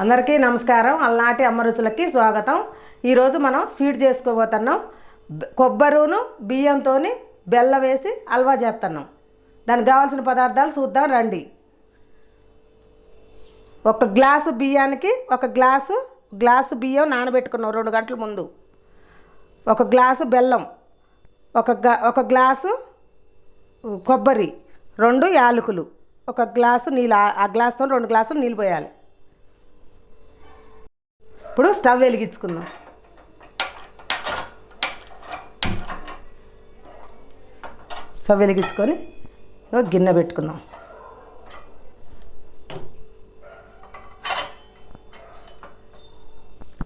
అందరికీ నమస్కారం. అలనాటి అమ్మ రుచులకి స్వాగతం. ఈరోజు మనం స్వీట్ చేసుకోబోతున్నాం. కొబ్బరిను బియ్యంతో బెల్లం వేసి హల్వా చేస్తున్నాం. దానికి కావాల్సిన పదార్థాలు చూద్దాం రండి. ఒక గ్లాసు బియ్యానికి ఒక గ్లాసు బియ్యం నానబెట్టుకున్నాం 2 గంటల ముందు. ఒక గ్లాసు బెల్లం, ఒక గ్లాసు కొబ్బరి, 2 యాలకులు, ఒక గ్లాసు నీళ్ళు. ఆ గ్లాసుతో 2 గ్లాసులు నీళ్ళు పోయాలి. ఇప్పుడు స్టవ్ వెలిగించుకుందాం. స్టవ్ వెలిగించుకొని గిన్నె పెట్టుకుందాం.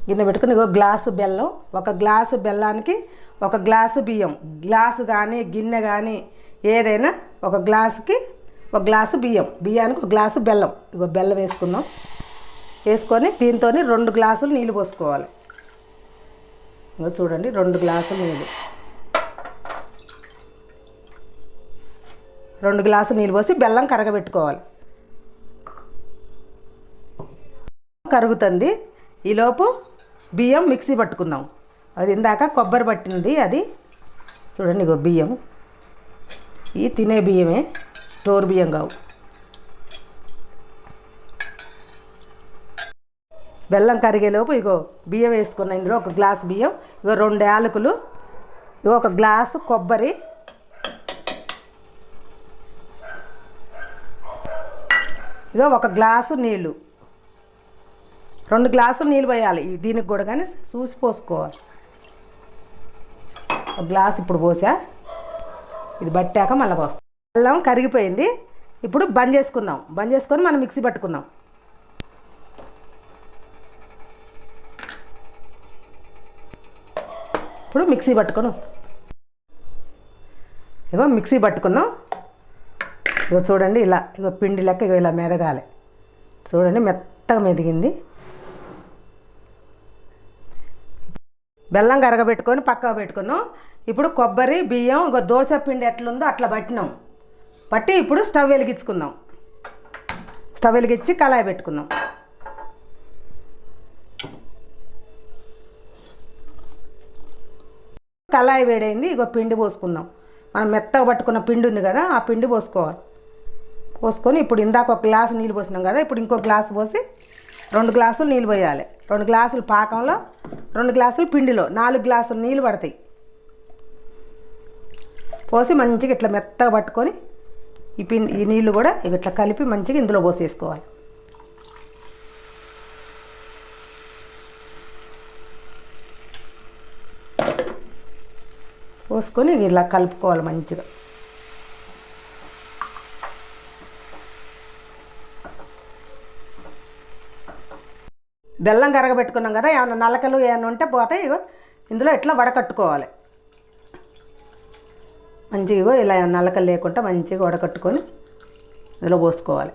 గిన్నె పెట్టుకుని గ్లాసు బెల్లం, ఒక గ్లాసు బెల్లానికి ఒక గ్లాసు బియ్యం. గ్లాసు కానీ గిన్నె కానీ ఏదైనా ఒక గ్లాసుకి ఒక గ్లాసు బియ్యానికి ఒక గ్లాసు బెల్లం. బెల్లం వేసుకుందాం. వేసుకొని దీంతో 2 గ్లాసులు నీళ్ళు పోసుకోవాలి. చూడండి 2 గ్లాసులు నీళ్ళు. 2 గ్లాసులు నీళ్ళు పోసి బెల్లం కరగబెట్టుకోవాలి. కరుగుతుంది. ఈలోపు బియ్యం మిక్సీ పట్టుకుందాం. అది ఇందాక కొబ్బరి పట్టింది. అది చూడండి బియ్యం. ఈ తినే బియ్యమే, స్టోర్ బియ్యం కావు. బెల్లం కరిగేలోపు బియ్యం వేసుకున్న ఇందులో ఒక గ్లాసు బియ్యం, 2 యాలకులు, ఒక గ్లాసు కొబ్బరి, ఒక గ్లాసు నీళ్ళు. 2 గ్లాసులు నీళ్ళు పోయాలి. దీనికి కూడా కానీ చూసి పోసుకోవాలి. ఒక గ్లాసు ఇప్పుడు పోసా. ఇది బట్టాక మళ్ళీ పోస్తాం. బెల్లం కరిగిపోయింది. ఇప్పుడు బంద్ చేసుకుందాం. బంద్ చేసుకొని మనం మిక్సీ పట్టుకుందాం. ఇప్పుడు మిక్సీ పట్టుకొని మిక్సీ పట్టుకున్నాం. చూడండి ఇలా పిండి లెక్క ఇలా మెదగాలి. చూడండి మెత్తగా మెదిగింది. బెల్లం కరగబెట్టుకొని పక్కకు పెట్టుకున్నాం. ఇప్పుడు కొబ్బరి బియ్యం దోశ పిండి ఎట్లుందో అట్లా పట్టినాం. పట్టి ఇప్పుడు స్టవ్ వెలిగించుకుందాం. స్టవ్ వెలిగించి కళాయి పెట్టుకుందాం. కళాయి వేడైంది. పిండి పోసుకుందాం. మనం మెత్తగా పట్టుకున్న పిండి ఉంది కదా, ఆ పిండి పోసుకోవాలి. పోసుకొని ఇప్పుడు ఇందాక ఒక గ్లాసు నీళ్ళు పోసినాం కదా, ఇప్పుడు ఇంకో గ్లాసు పోసి 2 గ్లాసులు నీళ్ళు పోయాలి. 2 గ్లాసులు పాకంలో 2 గ్లాసులు పిండిలో 4 గ్లాసులు నీళ్ళు పడతాయి. పోసి మంచిగా ఇట్లా మెత్తగా పట్టుకొని ఈ నీళ్ళు కూడా ఇట్లా కలిపి మంచిగా ఇందులో పోసేసుకోవాలి. పోసుకొని ఇలా కలుపుకోవాలి మంచిగా. బెల్లం కరగబెట్టుకున్నాం కదా, ఏమైనా నలకలు ఏమైనా ఉంటే పోతాయి. ఇందులో ఇట్లా వడకట్టుకోవాలి మంచిగా. ఇలా నలకలు లేకుండా మంచిగా వడకట్టుకొని ఇందులో పోసుకోవాలి.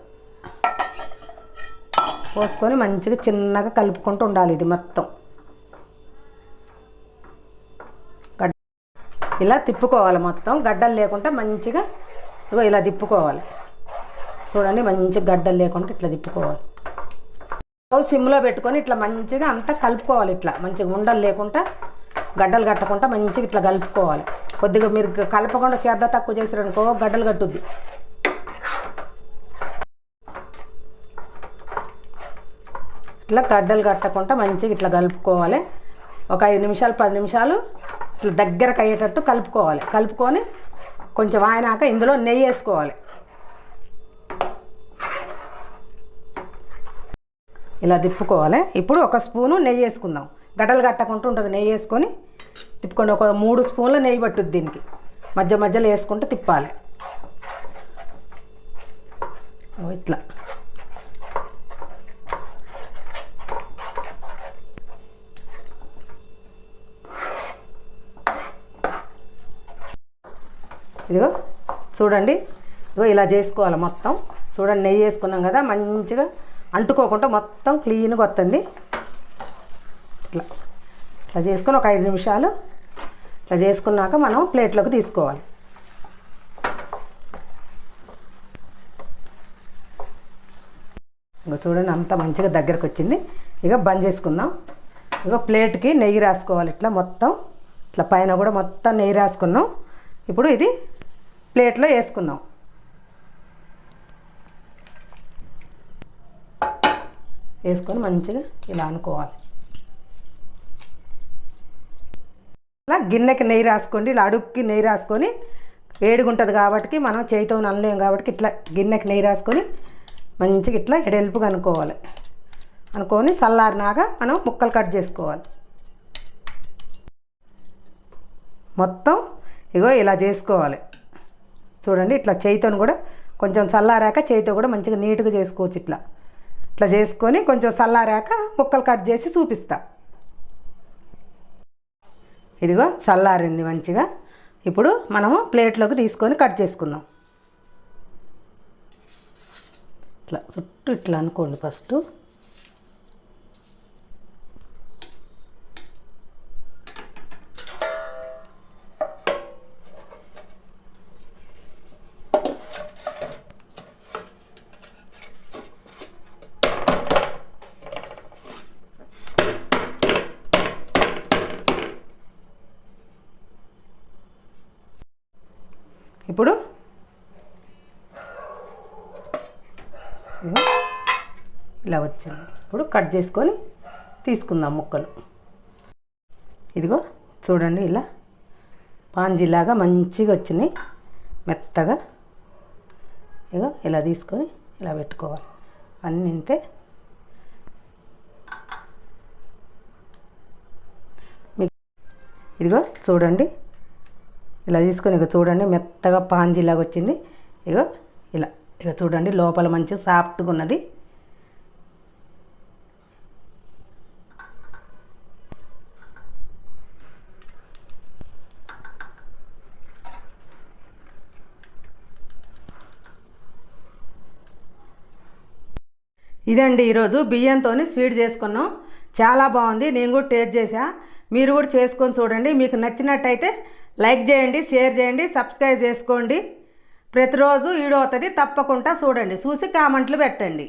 పోసుకొని మంచిగా చిన్నగా కలుపుకుంటూ ఉండాలి. ఇది మొత్తం ఇలా తిప్పుకోవాలి. మొత్తం గడ్డలు లేకుండా మంచిగా ఇలా తిప్పుకోవాలి. చూడండి మంచిగా గడ్డలు లేకుండా ఇట్లా తిప్పుకోవాలి. సిమ్లో పెట్టుకొని ఇట్లా మంచిగా అంతా కలుపుకోవాలి. ఇట్లా మంచిగా ఉండలు లేకుండా గడ్డలు కట్టకుండా మంచిగా ఇట్లా కలుపుకోవాలి. కొద్దిగా మీరు కలపకుండా చేద్ద తక్కువ చేసారనుకో గడ్డలు కట్టుద్ది. ఇట్లా గడ్డలు కట్టకుండా మంచిగా ఇట్లా కలుపుకోవాలి. ఒక 5 నిమిషాలు 10 నిమిషాలు ఇట్లా దగ్గరకు అయ్యేటట్టు కలుపుకోవాలి. కలుపుకొని కొంచెం ఆయనాక ఇందులో నెయ్యి వేసుకోవాలి. ఇలా తిప్పుకోవాలి. ఇప్పుడు 1 స్పూను నెయ్యి వేసుకుందాం. గడ్డలు కట్టకుండా ఉంటుంది. నెయ్యి వేసుకొని తిప్పుకొని ఒక 3 స్పూన్ల నెయ్యి పట్టుద్ది. దీనికి మధ్య మధ్యలో వేసుకుంటూ తిప్పాలి. ఇట్లా చూడండి ఇలా చేసుకోవాలి మొత్తం. చూడండి నెయ్యి వేసుకున్నాం కదా, మంచిగా అంటుకోకుండా మొత్తం క్లీన్గా వస్తుంది. ఇట్లా చేసుకొని ఒక 5 నిమిషాలు ఇట్లా చేసుకున్నాక మనం ప్లేట్లోకి తీసుకోవాలి. ఇంకా చూడండి అంత మంచిగా దగ్గరకు వచ్చింది. ఇక బంద్ చేసుకుందాం. ఇక ప్లేట్కి నెయ్యి రాసుకోవాలి. ఇట్లా మొత్తం ఇట్లా పైన కూడా మొత్తం నెయ్యి రాసుకున్నాం. ఇప్పుడు ఇది ప్లేట్లో వేసుకుందాం. వేసుకొని మంచిగా ఇలా అనుకోవాలి. ఇలా గిన్నెకి నెయ్యి రాసుకోండి. ఇలా అడుగుకి నెయ్యి రాసుకొని వేడిగా ఉంటుంది కాబట్టి మనం చేయితో అనలేం కాబట్టి ఇట్లా గిన్నెకి నెయ్యి రాసుకొని మంచిగా ఇట్లా ఎడెల్పుగా అనుకోవాలి. అనుకొని చల్లారినాక మనం ముక్కలు కట్ చేసుకోవాలి. మొత్తం ఇగో ఇలా చేసుకోవాలి. చూడండి ఇట్లా చేయితో కూడా కొంచెం చల్లారాక చేయితో కూడా మంచిగా నీట్గా చేసుకోవచ్చు. ఇట్లా చేసుకొని కొంచెం చల్లారాక ముక్కలు కట్ చేసి చూపిస్తా. ఇదిగో చల్లారింది మంచిగా. ఇప్పుడు మనము ప్లేట్లోకి తీసుకొని కట్ చేసుకుందాం. ఇట్లా చుట్టూ ఇట్లా అనుకోండి ఫస్ట్. ఇప్పుడు ఇలా వచ్చింది. ఇప్పుడు కట్ చేసుకొని తీసుకుందాం ముక్కలు. ఇదిగో చూడండి ఇలా పాంజీలాగా మంచిగా వచ్చినాయి మెత్తగా. ఇగో ఇలా తీసుకొని ఇలా పెట్టుకోవాలి. అన్నీ ఇంతే. ఇదిగో చూడండి ఇలా తీసుకొని ఇక చూడండి మెత్తగా పాంజీలాగా వచ్చింది. ఇక ఇలా ఇక చూడండి లోపల మంచిగా సాఫ్ట్గా ఉన్నది. ఇదండి ఈరోజు బియ్యంతో స్వీట్ చేసుకున్నాం. చాలా బాగుంది. నేను కూడా టేస్ట్ చేసా. మీరు కూడా చేసుకొని చూడండి. మీకు నచ్చినట్టయితే లైక్ చేయండి, షేర్ చేయండి, సబ్స్క్రైబ్ చేసుకోండి. ప్రతిరోజు వీడియో అవుతుంది. తప్పకుండా చూడండి. చూసి కామెంట్లు పెట్టండి.